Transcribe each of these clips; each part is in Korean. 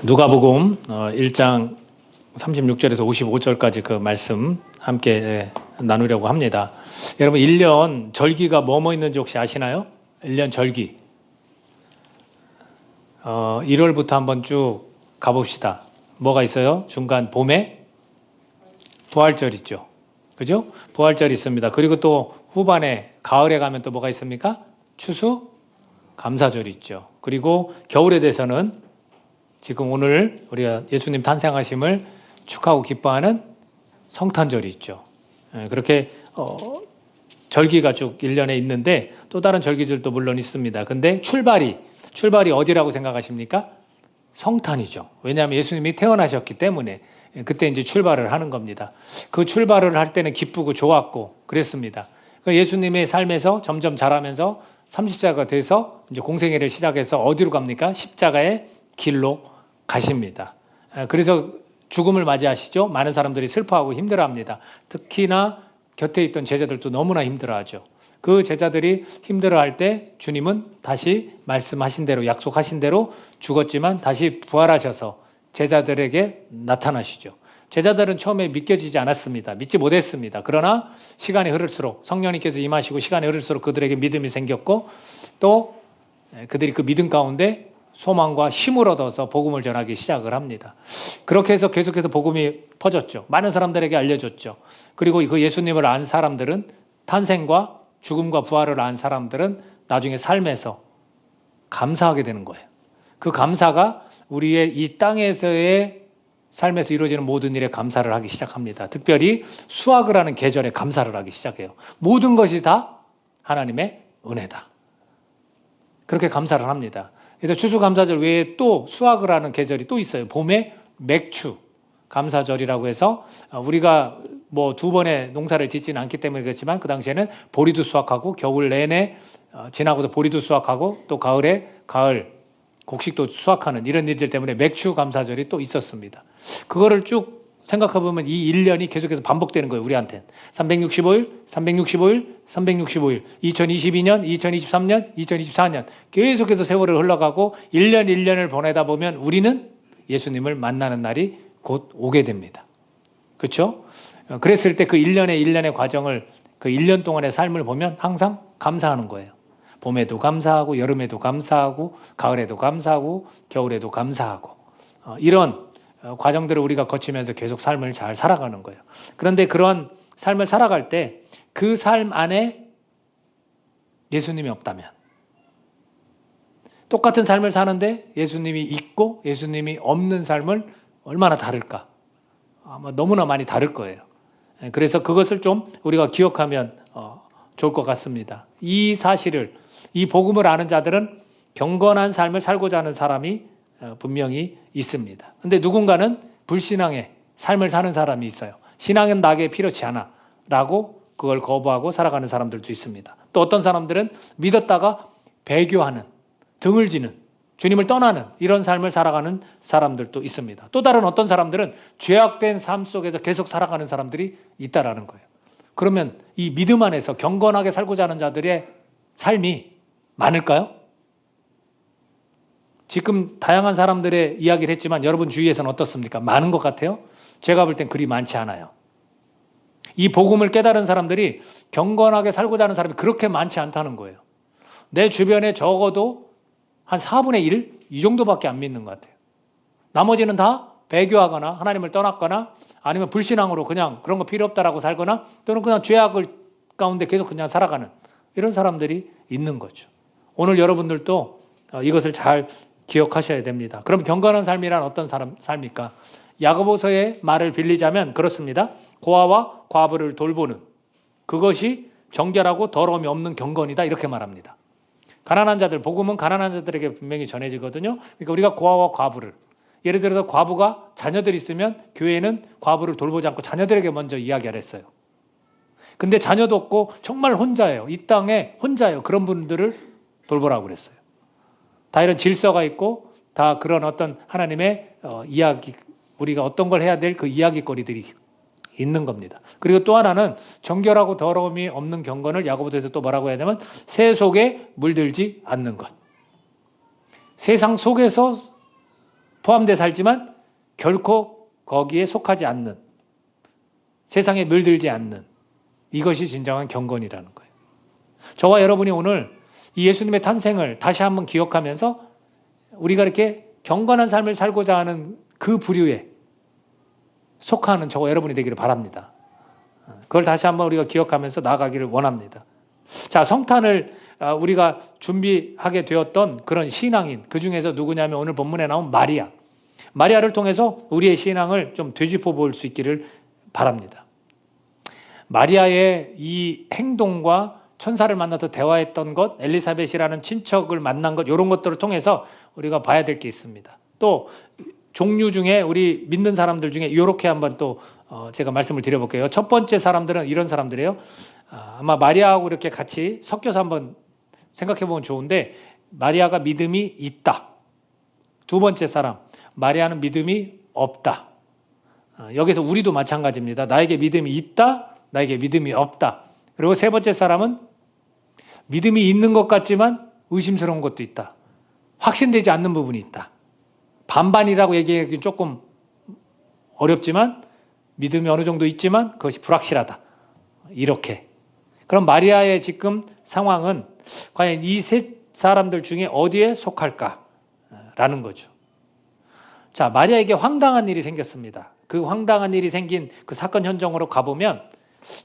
누가복음 1장 36절에서 55절까지 그 말씀 함께 나누려고 합니다. 여러분 1년 절기가 뭐뭐 있는지 혹시 아시나요? 1년 절기 1월부터 한번 쭉 가봅시다. 뭐가 있어요? 중간 봄에 부활절 있죠. 그죠? 부활절 있습니다. 그리고 또 후반에 가을에 가면 또 뭐가 있습니까? 추수 감사절 있죠. 그리고 겨울에 대해서는 지금 오늘 우리가 예수님 탄생하심을 축하하고 기뻐하는 성탄절이 있죠. 그렇게 절기가 쭉 1년에 있는데 또 다른 절기들도 물론 있습니다. 근데 출발이 어디라고 생각하십니까? 성탄이죠. 왜냐하면 예수님이 태어나셨기 때문에 그때 이제 출발을 하는 겁니다. 그 출발을 할 때는 기쁘고 좋았고 그랬습니다. 예수님의 삶에서 점점 자라면서 30세가 돼서 이제 공생애를 시작해서 어디로 갑니까? 십자가의 길로 가십니다. 그래서 죽음을 맞이하시죠. 많은 사람들이 슬퍼하고 힘들어합니다. 특히나 곁에 있던 제자들도 너무나 힘들어하죠. 그 제자들이 힘들어할 때 주님은 다시 말씀하신 대로 약속하신 대로 죽었지만 다시 부활하셔서 제자들에게 나타나시죠. 제자들은 처음에 믿겨지지 않았습니다. 믿지 못했습니다. 그러나 시간이 흐를수록 성령님께서 임하시고 시간이 흐를수록 그들에게 믿음이 생겼고 또 그들이 그 믿음 가운데 소망과 힘을 얻어서 복음을 전하기 시작을 합니다. 그렇게 해서 계속해서 복음이 퍼졌죠. 많은 사람들에게 알려졌죠. 그리고 그 예수님을 안 사람들은 탄생과 죽음과 부활을 안 사람들은 나중에 삶에서 감사하게 되는 거예요. 그 감사가 우리의 이 땅에서의 삶에서 이루어지는 모든 일에 감사를 하기 시작합니다. 특별히 수확을 하는 계절에 감사를 하기 시작해요. 모든 것이 다 하나님의 은혜다. 그렇게 감사를 합니다. 그래서 추수감사절 외에 또 수확을 하는 계절이 또 있어요. 봄에 맥추 감사절이라고 해서 우리가 뭐 두 번의 농사를 짓지는 않기 때문에 그렇지만 그 당시에는 보리도 수확하고 겨울 내내 지나고도 보리도 수확하고 또 가을에 가을 곡식도 수확하는 이런 일들 때문에 맥추 감사절이 또 있었습니다. 그거를 쭉 생각해보면 이 1년이 계속해서 반복되는 거예요. 우리한테는 365일, 365일, 365일 2022년, 2023년, 2024년 계속해서 세월을 흘러가고 1년 1년을 보내다 보면 우리는 예수님을 만나는 날이 곧 오게 됩니다. 그렇죠? 그랬을 때 그 1년의 과정을 그 1년 동안의 삶을 보면 항상 감사하는 거예요. 봄에도 감사하고 여름에도 감사하고 가을에도 감사하고 겨울에도 감사하고 이런 과정들을 우리가 거치면서 계속 삶을 잘 살아가는 거예요. 그런데 그런 삶을 살아갈 때 그 삶 안에 예수님이 없다면 똑같은 삶을 사는데 예수님이 있고 예수님이 없는 삶을 얼마나 다를까? 아마 너무나 많이 다를 거예요. 그래서 그것을 좀 우리가 기억하면 좋을 것 같습니다. 이 사실을 이 복음을 아는 자들은 경건한 삶을 살고자 하는 사람이 분명히 있습니다. 그런데 누군가는 불신앙의 삶을 사는 사람이 있어요. 신앙은 나에게 필요치 않아 라고 그걸 거부하고 살아가는 사람들도 있습니다. 또 어떤 사람들은 믿었다가 배교하는, 등을 지는, 주님을 떠나는 이런 삶을 살아가는 사람들도 있습니다. 또 다른 어떤 사람들은 죄악된 삶 속에서 계속 살아가는 사람들이 있다라는 거예요. 그러면 이 믿음 안에서 경건하게 살고자 하는 자들의 삶이 많을까요? 지금 다양한 사람들의 이야기를 했지만 여러분 주위에서는 어떻습니까? 많은 것 같아요? 제가 볼 땐 그리 많지 않아요. 이 복음을 깨달은 사람들이 경건하게 살고자 하는 사람이 그렇게 많지 않다는 거예요. 내 주변에 적어도 한 4분의 1? 이 정도밖에 안 믿는 것 같아요. 나머지는 다 배교하거나 하나님을 떠났거나 아니면 불신앙으로 그냥 그런 거 필요 없다라고 살거나 또는 그냥 죄악을 가운데 계속 그냥 살아가는 이런 사람들이 있는 거죠. 오늘 여러분들도 이것을 잘 기억하셔야 됩니다. 그럼 경건한 삶이란 어떤 삶입니까? 야고보서의 말을 빌리자면 그렇습니다. 고아와 과부를 돌보는 그것이 정결하고 더러움이 없는 경건이다 이렇게 말합니다. 가난한 자들, 복음은 가난한 자들에게 분명히 전해지거든요. 그러니까 우리가 고아와 과부를 예를 들어서 과부가 자녀들이 있으면 교회는 과부를 돌보지 않고 자녀들에게 먼저 이야기를 했어요. 근데 자녀도 없고 정말 혼자예요. 이 땅에 혼자예요. 그런 분들을 돌보라고 그랬어요. 다 이런 질서가 있고 다 그런 어떤 하나님의 이야기 우리가 어떤 걸 해야 될 그 이야기거리들이 있는 겁니다. 그리고 또 하나는 정결하고 더러움이 없는 경건을 야고보서에서 또 뭐라고 해야 되냐면 새 속에 물들지 않는 것. 세상 속에서 포함돼 살지만 결코 거기에 속하지 않는, 세상에 물들지 않는, 이것이 진정한 경건이라는 거예요. 저와 여러분이 오늘 이 예수님의 탄생을 다시 한번 기억하면서 우리가 이렇게 경건한 삶을 살고자 하는 그 부류에 속하는 저와 여러분이 되기를 바랍니다. 그걸 다시 한번 우리가 기억하면서 나아가기를 원합니다. 자, 성탄을 우리가 준비하게 되었던 그런 신앙인, 그 중에서 누구냐면 오늘 본문에 나온 마리아. 마리아를 통해서 우리의 신앙을 좀 되짚어 볼 수 있기를 바랍니다. 마리아의 이 행동과 천사를 만나서 대화했던 것, 엘리사벳이라는 친척을 만난 것, 이런 것들을 통해서 우리가 봐야 될 게 있습니다. 또 종류 중에 우리 믿는 사람들 중에 이렇게 한번 또 제가 말씀을 드려볼게요. 첫 번째 사람들은 이런 사람들이에요. 아마 마리아하고 이렇게 같이 섞여서 한번 생각해 보면 좋은데, 마리아가 믿음이 있다. 두 번째 사람, 마리아는 믿음이 없다. 여기서 우리도 마찬가지입니다. 나에게 믿음이 있다, 나에게 믿음이 없다. 그리고 세 번째 사람은 믿음이 있는 것 같지만 의심스러운 것도 있다. 확신되지 않는 부분이 있다. 반반이라고 얘기하기 조금 어렵지만 믿음이 어느 정도 있지만 그것이 불확실하다. 이렇게. 그럼 마리아의 지금 상황은 과연 이 세 사람들 중에 어디에 속할까라는 거죠. 자, 마리아에게 황당한 일이 생겼습니다. 그 황당한 일이 생긴 그 사건 현장으로 가보면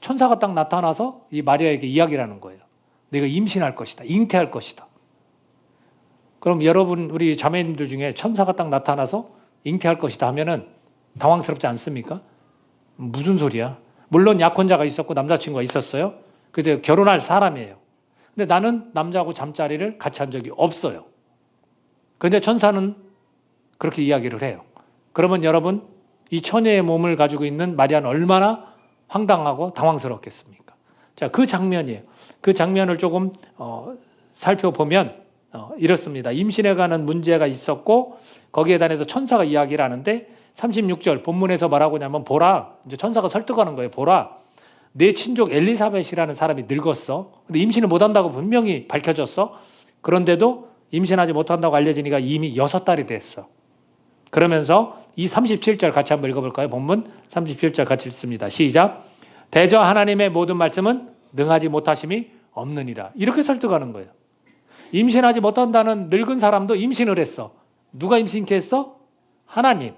천사가 딱 나타나서 이 마리아에게 이야기를 하는 거예요. 내가 임신할 것이다. 잉태할 것이다. 그럼 여러분, 우리 자매님들 중에 천사가 딱 나타나서 잉태할 것이다 하면은 당황스럽지 않습니까? 무슨 소리야? 물론 약혼자가 있었고 남자친구가 있었어요. 그래서 결혼할 사람이에요. 근데 나는 남자하고 잠자리를 같이 한 적이 없어요. 그런데 천사는 그렇게 이야기를 해요. 그러면 여러분, 이 처녀의 몸을 가지고 있는 마리아는 얼마나 황당하고 당황스럽겠습니까? 자, 그 장면이에요. 그 장면을 조금 살펴보면 이렇습니다. 임신에 관한 문제가 있었고 거기에 대해서 천사가 이야기를 하는데 36절 본문에서 뭐라고 하냐면, 보라, 이제 천사가 설득하는 거예요. 보라, 내 친족 엘리사벳이라는 사람이 늙었어. 근데 임신을 못한다고 분명히 밝혀졌어. 그런데도 임신하지 못한다고 알려지니까 이미 6달이 됐어. 그러면서 이 37절 같이 한번 읽어볼까요? 본문 37절 같이 읽습니다. 시작. 대저 하나님의 모든 말씀은 능하지 못하심이 없느니라. 이렇게 설득하는 거예요. 임신하지 못한다는 늙은 사람도 임신을 했어. 누가 임신케 했어? 하나님.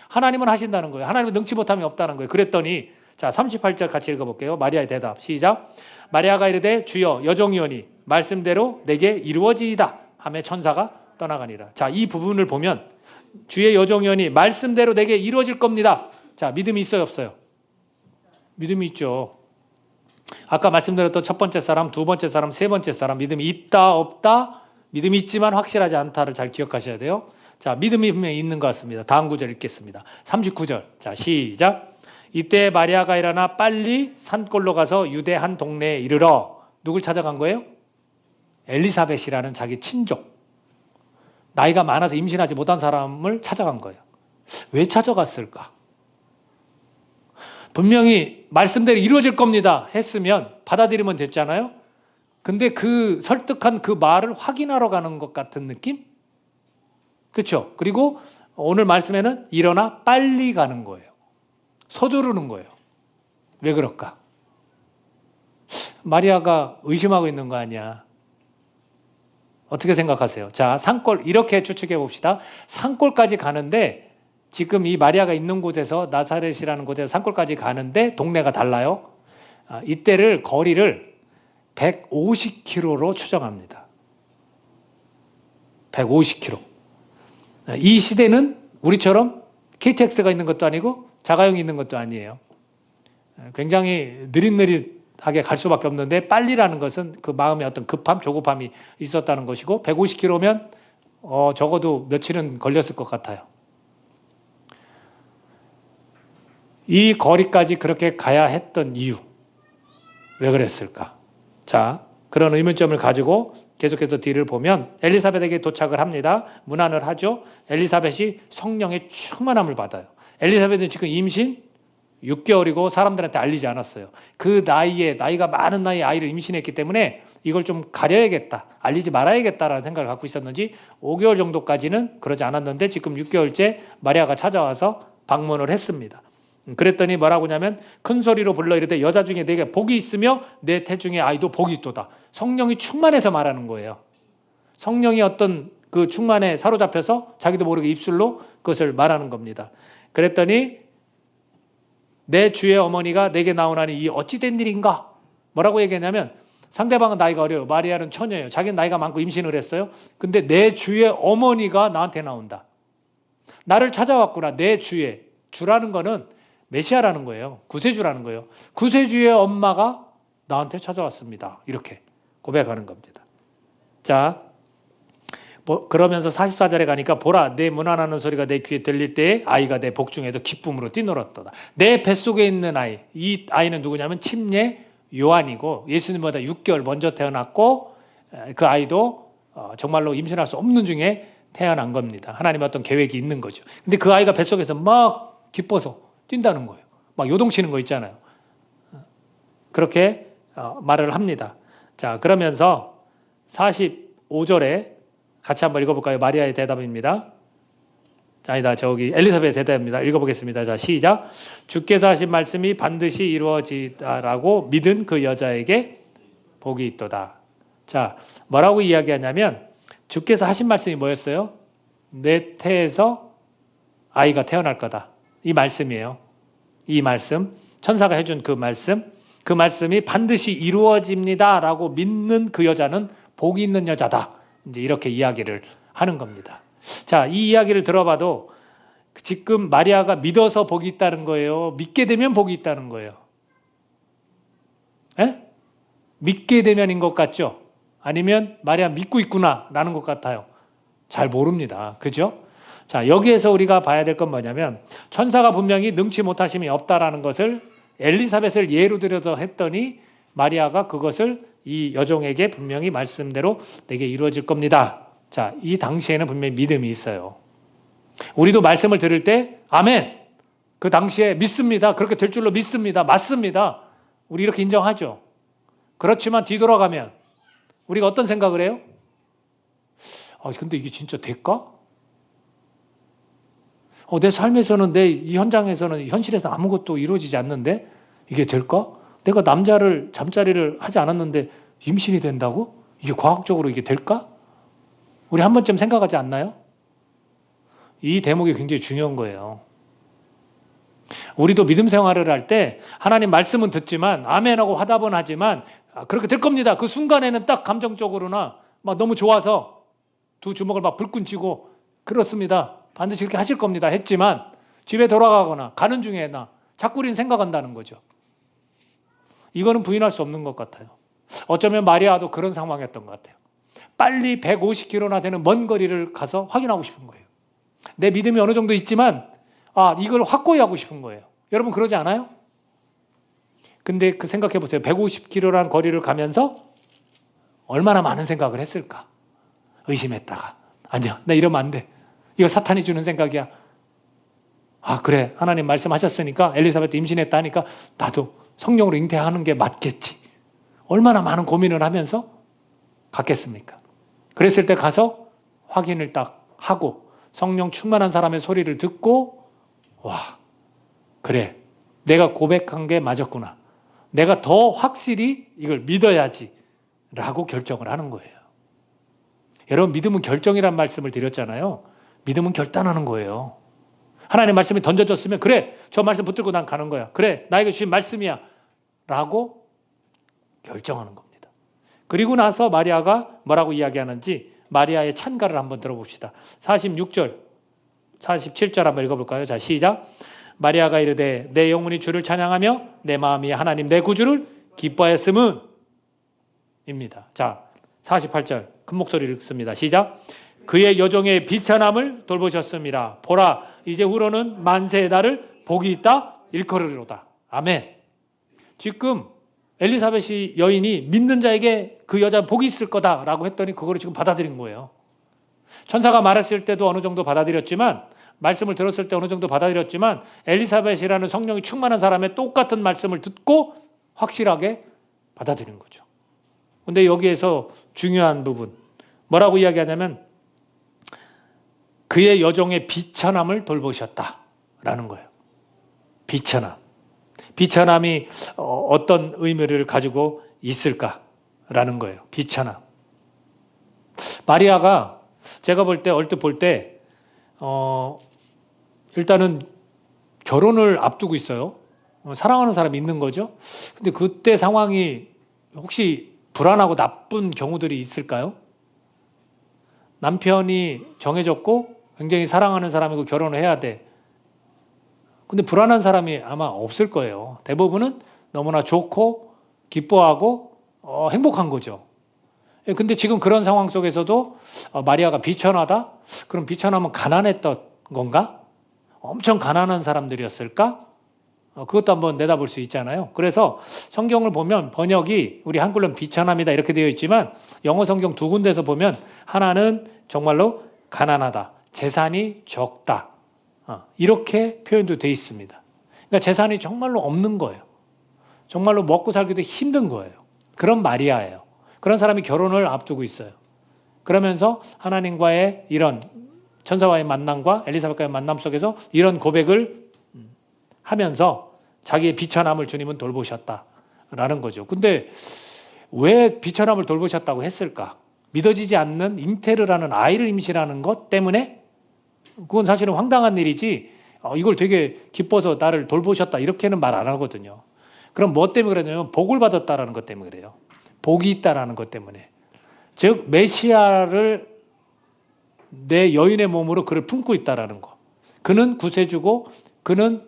하나님은 하신다는 거예요. 하나님은 능치 못함이 없다는 거예요. 그랬더니 자, 38절 같이 읽어볼게요. 마리아의 대답. 시작. 마리아가 이르되 주여, 여종이오니 말씀대로 내게 이루어지이다 하며 천사가 떠나가니라. 자, 이 부분을 보면 주의 여종이오니 말씀대로 내게 이루어질 겁니다. 자, 믿음이 있어요, 없어요? 믿음이 있죠. 아까 말씀드렸던 첫 번째 사람, 두 번째 사람, 세 번째 사람, 믿음이 있다, 없다, 믿음이 있지만 확실하지 않다를 잘 기억하셔야 돼요. 자, 믿음이 분명히 있는 것 같습니다. 다음 구절 읽겠습니다. 39절. 자, 시작. 이때 마리아가 일어나 빨리 산골로 가서 유대 한 동네에 이르러, 누굴 찾아간 거예요? 엘리사벳이라는 자기 친족, 나이가 많아서 임신하지 못한 사람을 찾아간 거예요. 왜 찾아갔을까? 분명히 말씀대로 이루어질 겁니다 했으면 받아들이면 됐잖아요. 근데 그 설득한 그 말을 확인하러 가는 것 같은 느낌? 그렇죠? 그리고 오늘 말씀에는 일어나 빨리 가는 거예요. 서두르는 거예요. 왜 그럴까? 마리아가 의심하고 있는 거 아니야? 어떻게 생각하세요? 자, 산골, 이렇게 추측해 봅시다. 산골까지 가는데, 지금 이 마리아가 있는 곳에서, 나사렛이라는 곳에서 산골까지 가는데 동네가 달라요. 이때를 거리를 150km로 추정합니다. 150km. 이 시대는 우리처럼 KTX가 있는 것도 아니고 자가용이 있는 것도 아니에요. 굉장히 느릿느릿하게 갈 수밖에 없는데, 빨리라는 것은 그 마음의 어떤 급함, 조급함이 있었다는 것이고, 150km면 적어도 며칠은 걸렸을 것 같아요. 이 거리까지 그렇게 가야 했던 이유, 왜 그랬을까? 자, 그런 의문점을 가지고 계속해서 뒤를 보면 엘리사벳에게 도착을 합니다. 문안을 하죠. 엘리사벳이 성령의 충만함을 받아요. 엘리사벳은 지금 임신 6개월이고 사람들한테 알리지 않았어요. 그 나이에 나이가 많은 나이에 아이를 임신했기 때문에 이걸 좀 가려야겠다, 알리지 말아야겠다라는 생각을 갖고 있었는지 5개월 정도까지는 그러지 않았는데 지금 6개월째 마리아가 찾아와서 방문을 했습니다. 그랬더니 뭐라고 하냐면 큰 소리로 불러 이르되 여자 중에 내게 복이 있으며 내 태중에 아이도 복이 있도다. 성령이 충만해서 말하는 거예요. 성령이 어떤 그 충만에 사로잡혀서 자기도 모르게 입술로 그것을 말하는 겁니다. 그랬더니 내 주의 어머니가 내게 나오나니 이 어찌 된 일인가? 뭐라고 얘기했냐면 상대방은 나이가 어려요. 마리아는 처녀예요. 자기는 나이가 많고 임신을 했어요. 근데 내 주의 어머니가 나한테 나온다. 나를 찾아왔구나. 내 주의. 주라는 거는 메시아라는 거예요. 구세주라는 거예요. 구세주의 엄마가 나한테 찾아왔습니다. 이렇게 고백하는 겁니다. 자, 그러면서 44절에 가니까 보라 내 문안하는 소리가 내 귀에 들릴 때에 아이가 내 복중에도 기쁨으로 뛰놀았도다. 내 뱃속에 있는 아이, 이 아이는 누구냐면 침례 요한이고 예수님보다 6개월 먼저 태어났고 그 아이도 정말로 임신할 수 없는 중에 태어난 겁니다. 하나님의 어떤 계획이 있는 거죠. 근데 그 아이가 뱃속에서 막 기뻐서 뛴다는 거예요. 막 요동치는 거 있잖아요. 그렇게 말을 합니다. 자, 그러면서 45절에 같이 한번 읽어볼까요? 마리아의 대답입니다. 아니다, 저기 엘리사벳의 대답입니다. 읽어보겠습니다. 자, 시작. 주께서 하신 말씀이 반드시 이루어지다라고 믿은 그 여자에게 복이 있도다. 자, 뭐라고 이야기하냐면 주께서 하신 말씀이 뭐였어요? 내 태에서 아이가 태어날 거다. 이 말씀이에요. 이 말씀, 천사가 해준 그 말씀이 반드시 이루어집니다라고 믿는 그 여자는 복이 있는 여자다. 이제 이렇게 이야기를 하는 겁니다. 자, 이 이야기를 들어봐도 지금 마리아가 믿어서 복이 있다는 거예요? 믿게 되면 복이 있다는 거예요? 에? 믿게 되면인 것 같죠? 아니면 마리아 믿고 있구나 라는 것 같아요? 잘 모릅니다. 그죠? 자, 여기에서 우리가 봐야 될 건 뭐냐면 천사가 분명히 능치 못하심이 없다라는 것을 엘리사벳을 예로 들여서 했더니 마리아가 그것을 이 여종에게 분명히 말씀대로 내게 이루어질 겁니다. 자, 이 당시에는 분명히 믿음이 있어요. 우리도 말씀을 들을 때 아멘, 그 당시에 믿습니다. 그렇게 될 줄로 믿습니다. 맞습니다. 우리 이렇게 인정하죠. 그렇지만 뒤돌아가면 우리가 어떤 생각을 해요? 근데 이게 진짜 될까? 내 삶에서는 이 현장에서는 현실에서 아무것도 이루어지지 않는데 이게 될까? 내가 남자를 잠자리를 하지 않았는데 임신이 된다고? 이게 과학적으로 이게 될까? 우리 한 번쯤 생각하지 않나요? 이 대목이 굉장히 중요한 거예요. 우리도 믿음 생활을 할 때 하나님 말씀은 듣지만 아멘하고 화답은 하지만 그렇게 될 겁니다. 그 순간에는 딱 감정적으로나 막 너무 좋아서 두 주먹을 막 불끈 쥐고 그렇습니다. 반드시 그렇게 하실 겁니다. 했지만 집에 돌아가거나 가는 중에나 자꾸 우리는 생각한다는 거죠. 이거는 부인할 수 없는 것 같아요. 어쩌면 마리아도 그런 상황이었던 것 같아요. 빨리 150km나 되는 먼 거리를 가서 확인하고 싶은 거예요. 내 믿음이 어느 정도 있지만 이걸 확고히 하고 싶은 거예요. 여러분 그러지 않아요? 근데 그 생각해 보세요. 150km라는 거리를 가면서 얼마나 많은 생각을 했을까? 의심했다가 아니야, 나 이러면 안 돼. 이거 사탄이 주는 생각이야. 그래, 하나님 말씀하셨으니까 엘리사벳도 임신했다 하니까 나도 성령으로 잉태하는 게 맞겠지. 얼마나 많은 고민을 하면서 갔겠습니까? 그랬을 때 가서 확인을 딱 하고 성령 충만한 사람의 소리를 듣고 그래, 내가 고백한 게 맞았구나. 내가 더 확실히 이걸 믿어야지 라고 결정을 하는 거예요. 여러분, 믿음은 결정이란 말씀을 드렸잖아요. 믿음은 결단하는 거예요. 하나님 말씀이 던져졌으면 그래, 저 말씀 붙들고 난 가는 거야. 그래, 나에게 주신 말씀이야 라고 결정하는 겁니다. 그리고 나서 마리아가 뭐라고 이야기하는지 마리아의 찬가를 한번 들어봅시다. 46절, 47절 한번 읽어볼까요? 자, 시작. 마리아가 이르되 내 영혼이 주를 찬양하며 내 마음이 하나님 내 구주를 기뻐하였음은 입니다. 자, 48절 큰 목소리를 읽습니다. 시작. 그의 여종의 비천함을 돌보셨습니다. 보라, 이제 후로는 만세의 날을 복이 있다 일컬으리로다. 아멘. 지금 엘리사벳이 여인이 믿는 자에게 그 여자는 복이 있을 거다라고 했더니 그거를 지금 받아들인 거예요. 천사가 말했을 때도 어느 정도 받아들였지만 말씀을 들었을 때 어느 정도 받아들였지만 엘리사벳이라는 성령이 충만한 사람의 똑같은 말씀을 듣고 확실하게 받아들인 거죠. 근데 여기에서 중요한 부분 뭐라고 이야기하냐면 그의 여종의 비천함을 돌보셨다라는 거예요. 비천함. 비천함이 어떤 의미를 가지고 있을까라는 거예요. 비천함. 마리아가 제가 볼 때 얼핏 볼 때 일단은 결혼을 앞두고 있어요. 사랑하는 사람이 있는 거죠. 근데 그때 상황이 혹시 불안하고 나쁜 경우들이 있을까요? 남편이 정해졌고 굉장히 사랑하는 사람이고 결혼을 해야 돼. 근데 불안한 사람이 아마 없을 거예요. 대부분은 너무나 좋고 기뻐하고 행복한 거죠. 근데 지금 그런 상황 속에서도 마리아가 비천하다? 그럼 비천하면 가난했던 건가? 엄청 가난한 사람들이었을까? 그것도 한번 내다볼 수 있잖아요. 그래서 성경을 보면 번역이 우리 한글로는 비천함이다 이렇게 되어 있지만 영어 성경 두 군데에서 보면 하나는 정말로 가난하다, 재산이 적다 이렇게 표현도 되어 있습니다. 그러니까 재산이 정말로 없는 거예요. 정말로 먹고 살기도 힘든 거예요. 그런 마리아예요. 그런 사람이 결혼을 앞두고 있어요. 그러면서 하나님과의 이런 천사와의 만남과 엘리사벳과의 만남 속에서 이런 고백을 하면서 자기의 비천함을 주님은 돌보셨다라는 거죠. 근데 왜 비천함을 돌보셨다고 했을까? 믿어지지 않는 잉테르라는 아이를 임신하는 것 때문에? 그건 사실은 황당한 일이지 이걸 되게 기뻐서 나를 돌보셨다 이렇게는 말 안 하거든요. 그럼 뭐 때문에 그러냐면 복을 받았다라는 것 때문에 그래요. 복이 있다라는 것 때문에. 즉 메시아를 내 여인의 몸으로 그를 품고 있다라는 거. 그는 구세주고 그는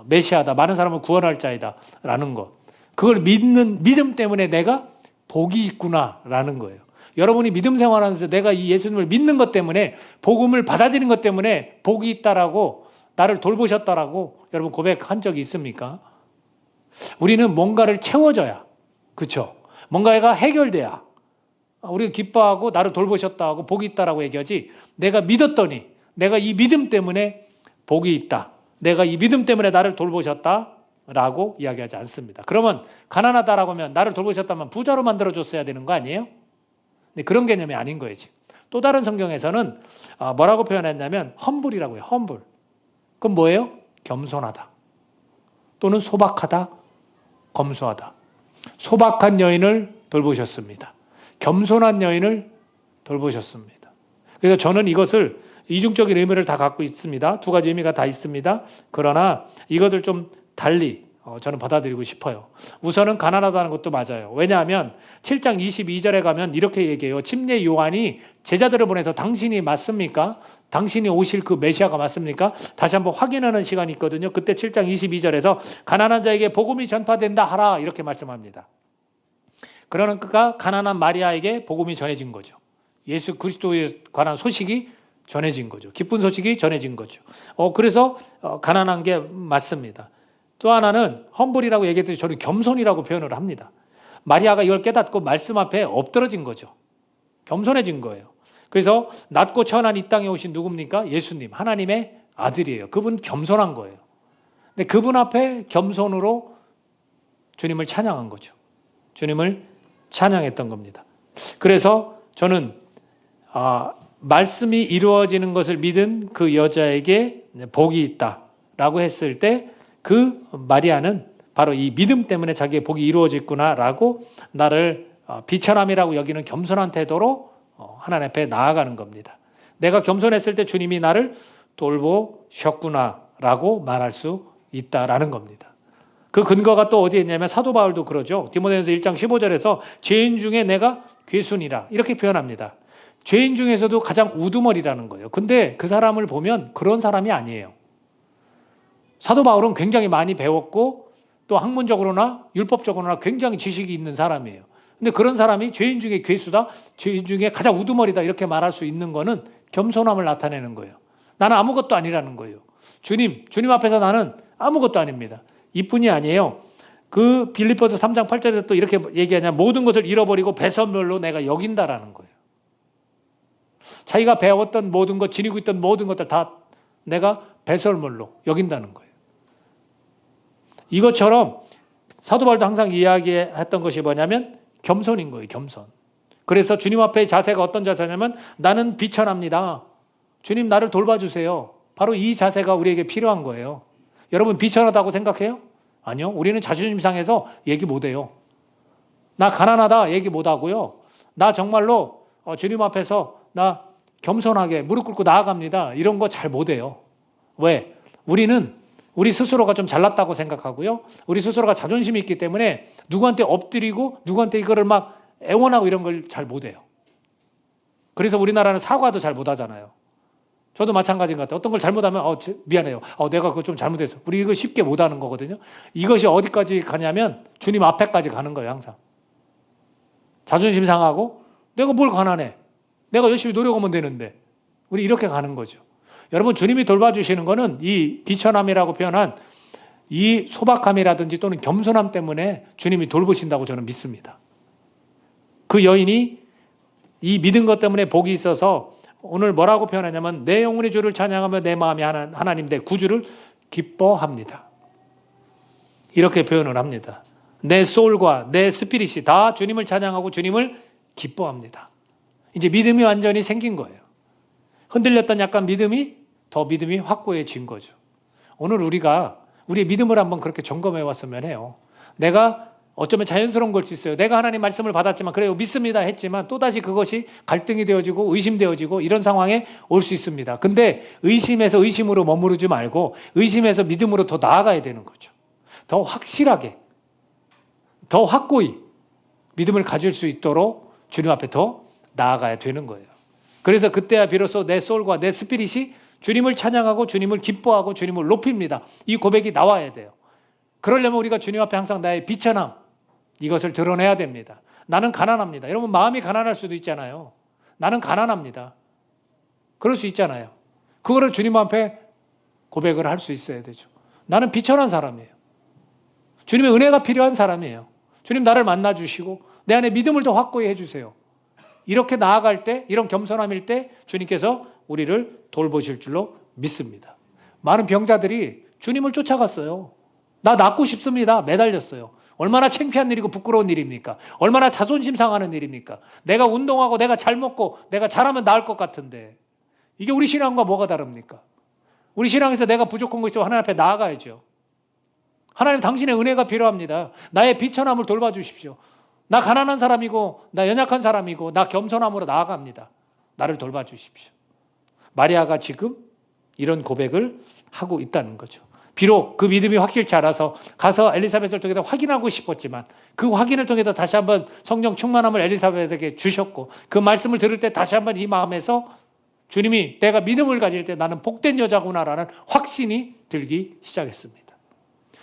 메시아다. 많은 사람을 구원할 자이다. 라는 것. 그걸 믿는 믿음 때문에 내가 복이 있구나라는 거예요. 여러분이 믿음 생활하면서 내가 이 예수님을 믿는 것 때문에 복음을 받아들이는 것 때문에 복이 있다라고 나를 돌보셨다라고 여러분 고백한 적이 있습니까? 우리는 뭔가를 채워줘야 그렇죠? 뭔가가 해결돼야 우리가 기뻐하고 나를 돌보셨다 하고 복이 있다라고 얘기하지 내가 믿었더니 내가 이 믿음 때문에 복이 있다. 내가 이 믿음 때문에 나를 돌보셨다라고 이야기하지 않습니다. 그러면 가난하다라고 하면 나를 돌보셨다면 부자로 만들어줬어야 되는 거 아니에요? 근데 그런 개념이 아닌 거예요. 지금. 또 다른 성경에서는 뭐라고 표현했냐면 험불이라고 해요. 험불. 그럼 뭐예요? 겸손하다. 또는 소박하다. 검소하다. 소박한 여인을 돌보셨습니다. 겸손한 여인을 돌보셨습니다. 그래서 저는 이것을 이중적인 의미를 다 갖고 있습니다. 두 가지 의미가 다 있습니다. 그러나 이것을 좀 달리 저는 받아들이고 싶어요. 우선은 가난하다는 것도 맞아요. 왜냐하면 7장 22절에 가면 이렇게 얘기해요. 침례 요한이 제자들을 보내서 당신이 맞습니까? 당신이 오실 그 메시아가 맞습니까? 다시 한번 확인하는 시간이 있거든요. 그때 7장 22절에서 가난한 자에게 복음이 전파된다 하라 이렇게 말씀합니다. 그러니까 가난한 마리아에게 복음이 전해진 거죠. 예수 그리스도에 관한 소식이 전해진 거죠. 기쁜 소식이 전해진 거죠. 그래서 가난한 게 맞습니다. 또 하나는 험불이라고 얘기했듯이 저는 겸손이라고 표현을 합니다. 마리아가 이걸 깨닫고 말씀 앞에 엎드러진 거죠. 겸손해진 거예요. 그래서 낮고 천한 이 땅에 오신 누굽니까? 예수님, 하나님의 아들이에요. 그분 겸손한 거예요. 근데 그분 앞에 겸손으로 주님을 찬양한 거죠. 주님을 찬양했던 겁니다. 그래서 저는 말씀이 이루어지는 것을 믿은 그 여자에게 복이 있다라고 했을 때 그 마리아는 바로 이 믿음 때문에 자기의 복이 이루어졌구나라고 나를 비천함이라고 여기는 겸손한 태도로 하나님 앞에 나아가는 겁니다. 내가 겸손했을 때 주님이 나를 돌보셨구나라고 말할 수 있다라는 겁니다. 그 근거가 또 어디에 있냐면 사도 바울도 그러죠. 디모데전서 1장 15절에서 죄인 중에 내가 괴순이라 이렇게 표현합니다. 죄인 중에서도 가장 우두머리라는 거예요. 근데 그 사람을 보면 그런 사람이 아니에요. 사도 바울은 굉장히 많이 배웠고 또 학문적으로나 율법적으로나 굉장히 지식이 있는 사람이에요. 근데 그런 사람이 죄인 중에 괴수다, 죄인 중에 가장 우두머리다 이렇게 말할 수 있는 거는 겸손함을 나타내는 거예요. 나는 아무것도 아니라는 거예요. 주님 앞에서 나는 아무것도 아닙니다. 이뿐이 아니에요. 그 빌립보서 3장 8절에서 또 이렇게 얘기하냐 모든 것을 잃어버리고 배선물로 내가 여긴다라는 거예요. 자기가 배웠던 모든 것, 지니고 있던 모든 것들 다 내가 배설물로 여긴다는 거예요. 이것처럼 사도 바울도 항상 이야기했던 것이 뭐냐면 겸손인 거예요. 겸손. 그래서 주님 앞에 자세가 어떤 자세냐면 나는 비천합니다. 주님 나를 돌봐주세요. 바로 이 자세가 우리에게 필요한 거예요. 여러분 비천하다고 생각해요? 아니요. 우리는 자존심 상해서 얘기 못해요. 나 가난하다 얘기 못하고요. 나 정말로 주님 앞에서 나 겸손하게 무릎 꿇고 나아갑니다. 이런 거 잘 못해요. 왜? 우리는 우리 스스로가 좀 잘났다고 생각하고요. 우리 스스로가 자존심이 있기 때문에 누구한테 엎드리고 누구한테 이거를 막 애원하고 이런 걸 잘 못해요. 그래서 우리나라는 사과도 잘 못하잖아요. 저도 마찬가지인 것 같아요. 어떤 걸 잘못하면 미안해요. 내가 그거 좀 잘못했어. 우리 이거 쉽게 못하는 거거든요. 이것이 어디까지 가냐면 주님 앞에까지 가는 거예요. 항상. 자존심 상하고 내가 뭘 가난해. 내가 열심히 노력하면 되는데. 우리 이렇게 가는 거죠. 여러분 주님이 돌봐주시는 거는 이 비천함이라고 표현한 이 소박함이라든지 또는 겸손함 때문에 주님이 돌보신다고 저는 믿습니다. 그 여인이 이 믿은 것 때문에 복이 있어서 오늘 뭐라고 표현하냐면 내 영혼이 주를 찬양하며 내 마음이 하나님 내 구주를 기뻐합니다. 이렇게 표현을 합니다. 내 소울과 내 스피릿이 다 주님을 찬양하고 주님을 기뻐합니다. 이제 믿음이 완전히 생긴 거예요. 흔들렸던 약간 믿음이 더 믿음이 확고해진 거죠. 오늘 우리가 우리의 믿음을 한번 그렇게 점검해 왔으면 해요. 내가 어쩌면 자연스러운 걸 수 있어요. 내가 하나님 말씀을 받았지만 그래요 믿습니다 했지만 또다시 그것이 갈등이 되어지고 의심되어지고 이런 상황에 올 수 있습니다. 근데 의심에서 의심으로 머무르지 말고 의심에서 믿음으로 더 나아가야 되는 거죠. 더 확실하게 더 확고히 믿음을 가질 수 있도록 주님 앞에 더 나아가야 되는 거예요. 그래서 그때야 비로소 내 소울과 내 스피릿이 주님을 찬양하고 주님을 기뻐하고 주님을 높입니다. 이 고백이 나와야 돼요. 그러려면 우리가 주님 앞에 항상 나의 비천함 이것을 드러내야 됩니다. 나는 가난합니다. 여러분 마음이 가난할 수도 있잖아요. 나는 가난합니다. 그럴 수 있잖아요. 그거를 주님 앞에 고백을 할 수 있어야 되죠. 나는 비천한 사람이에요. 주님의 은혜가 필요한 사람이에요. 주님 나를 만나주시고 내 안에 믿음을 더 확고히 해주세요. 이렇게 나아갈 때 이런 겸손함일 때 주님께서 우리를 돌보실 줄로 믿습니다. 많은 병자들이 주님을 쫓아갔어요. 나 낫고 싶습니다. 매달렸어요. 얼마나 창피한 일이고 부끄러운 일입니까? 얼마나 자존심 상하는 일입니까? 내가 운동하고 내가 잘 먹고 내가 잘하면 나을 것 같은데 이게 우리 신앙과 뭐가 다릅니까? 우리 신앙에서 내가 부족한 거 있으면 하나님 앞에 나아가야죠. 하나님 당신의 은혜가 필요합니다. 나의 비천함을 돌봐주십시오. 나 가난한 사람이고 나 연약한 사람이고 나 겸손함으로 나아갑니다. 나를 돌봐주십시오. 마리아가 지금 이런 고백을 하고 있다는 거죠. 비록 그 믿음이 확실치 않아서 가서 엘리사벳을 통해서 확인하고 싶었지만 그 확인을 통해서 다시 한번 성령 충만함을 엘리사벳에게 주셨고 그 말씀을 들을 때 다시 한번 이 마음에서 주님이 내가 믿음을 가질 때 나는 복된 여자구나라는 확신이 들기 시작했습니다.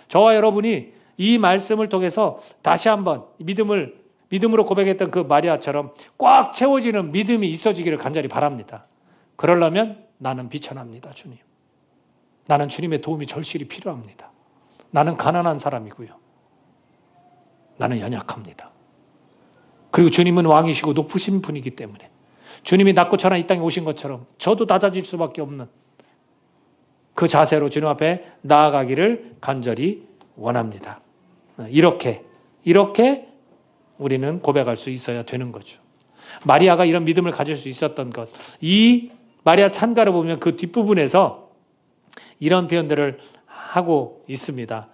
저와 여러분이 이 말씀을 통해서 다시 한번 믿음으로 고백했던 그 마리아처럼 꽉 채워지는 믿음이 있어지기를 간절히 바랍니다. 그러려면 나는 비천합니다, 주님. 나는 주님의 도움이 절실히 필요합니다. 나는 가난한 사람이고요. 나는 연약합니다. 그리고 주님은 왕이시고 높으신 분이기 때문에 주님이 낮고 천한 이 땅에 오신 것처럼 저도 낮아질 수밖에 없는 그 자세로 주님 앞에 나아가기를 간절히 원합니다. 이렇게 우리는 고백할 수 있어야 되는 거죠. 마리아가 이런 믿음을 가질 수 있었던 것, 이 마리아 찬가를 보면 그 뒷부분에서 이런 표현들을 하고 있습니다.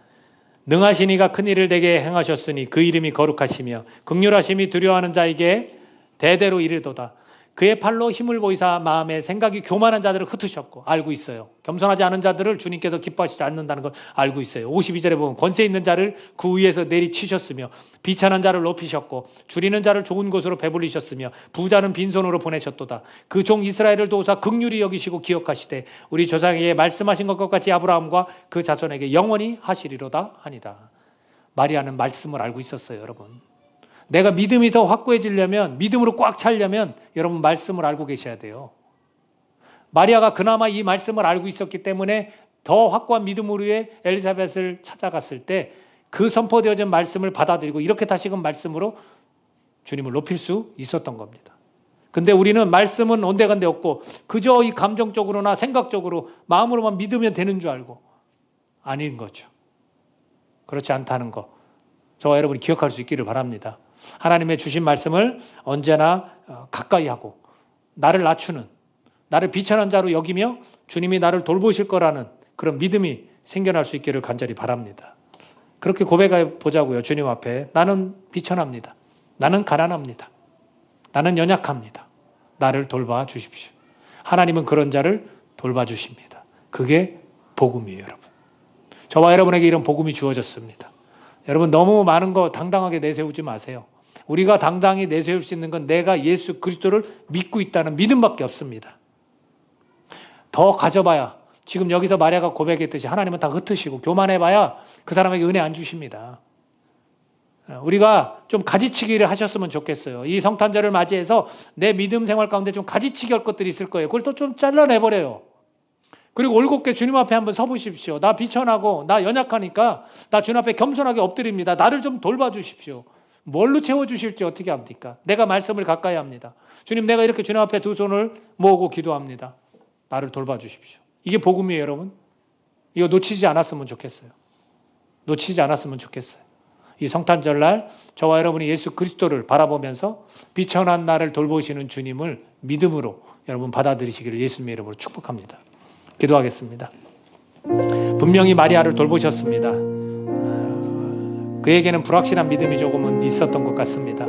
능하신 이가 큰 일을 내게 행하셨으니 그 이름이 거룩하시며 긍휼하심이 두려워하는 자에게 대대로 이르도다. 그의 팔로 힘을 보이사 마음에 생각이 교만한 자들을 흩으셨고 알고 있어요. 겸손하지 않은 자들을 주님께서 기뻐하시지 않는다는 걸 알고 있어요. 52절에 보면 권세 있는 자를 그 위에서 내리치셨으며 비천한 자를 높이셨고 줄이는 자를 좋은 곳으로 배불리셨으며 부자는 빈손으로 보내셨도다. 그 종 이스라엘을 도우사 긍휼히 여기시고 기억하시되 우리 조상에게 말씀하신 것과 같이 아브라함과 그 자손에게 영원히 하시리로다 하니라. 마리아는 말씀을 알고 있었어요, 여러분. 내가 믿음이 더 확고해지려면, 믿음으로 꽉 차려면 여러분 말씀을 알고 계셔야 돼요. 마리아가 그나마 이 말씀을 알고 있었기 때문에 더 확고한 믿음으로의 엘리사벳을 찾아갔을 때 그 선포되어진 말씀을 받아들이고 이렇게 다시금 말씀으로 주님을 높일 수 있었던 겁니다. 근데 우리는 말씀은 온데간데 없고 그저 이 감정적으로나 생각적으로 마음으로만 믿으면 되는 줄 알고 아닌 거죠. 그렇지 않다는 거 저와 여러분이 기억할 수 있기를 바랍니다. 하나님의 주신 말씀을 언제나 가까이 하고 나를 낮추는, 나를 비천한 자로 여기며 주님이 나를 돌보실 거라는 그런 믿음이 생겨날 수 있기를 간절히 바랍니다. 그렇게 고백해 보자고요. 주님 앞에 나는 비천합니다. 나는 가난합니다. 나는 연약합니다. 나를 돌봐 주십시오. 하나님은 그런 자를 돌봐 주십니다. 그게 복음이에요, 여러분. 저와 여러분에게 이런 복음이 주어졌습니다. 여러분 너무 많은 거 당당하게 내세우지 마세요. 우리가 당당히 내세울 수 있는 건 내가 예수 그리스도를 믿고 있다는 믿음밖에 없습니다. 더 가져봐야 지금 여기서 마리아가 고백했듯이 하나님은 다 흩으시고 교만해봐야 그 사람에게 은혜 안 주십니다. 우리가 좀 가지치기를 하셨으면 좋겠어요. 이 성탄절을 맞이해서 내 믿음 생활 가운데 좀 가지치기 할 것들이 있을 거예요. 그걸 또 좀 잘라내버려요. 그리고 올곧게 주님 앞에 한번 서보십시오. 나 비천하고 나 연약하니까 나 주님 앞에 겸손하게 엎드립니다. 나를 좀 돌봐주십시오. 뭘로 채워주실지 어떻게 합니까? 내가 말씀을 가까이 합니다. 주님 내가 이렇게 주님 앞에 두 손을 모으고 기도합니다. 나를 돌봐주십시오. 이게 복음이에요, 여러분. 이거 놓치지 않았으면 좋겠어요. 놓치지 않았으면 좋겠어요. 이 성탄절날 저와 여러분이 예수 그리스도를 바라보면서 비천한 나를 돌보시는 주님을 믿음으로 여러분 받아들이시기를 예수님의 이름으로 축복합니다. 기도하겠습니다. 분명히 마리아를 돌보셨습니다. 그에게는 불확실한 믿음이 조금은 있었던 것 같습니다.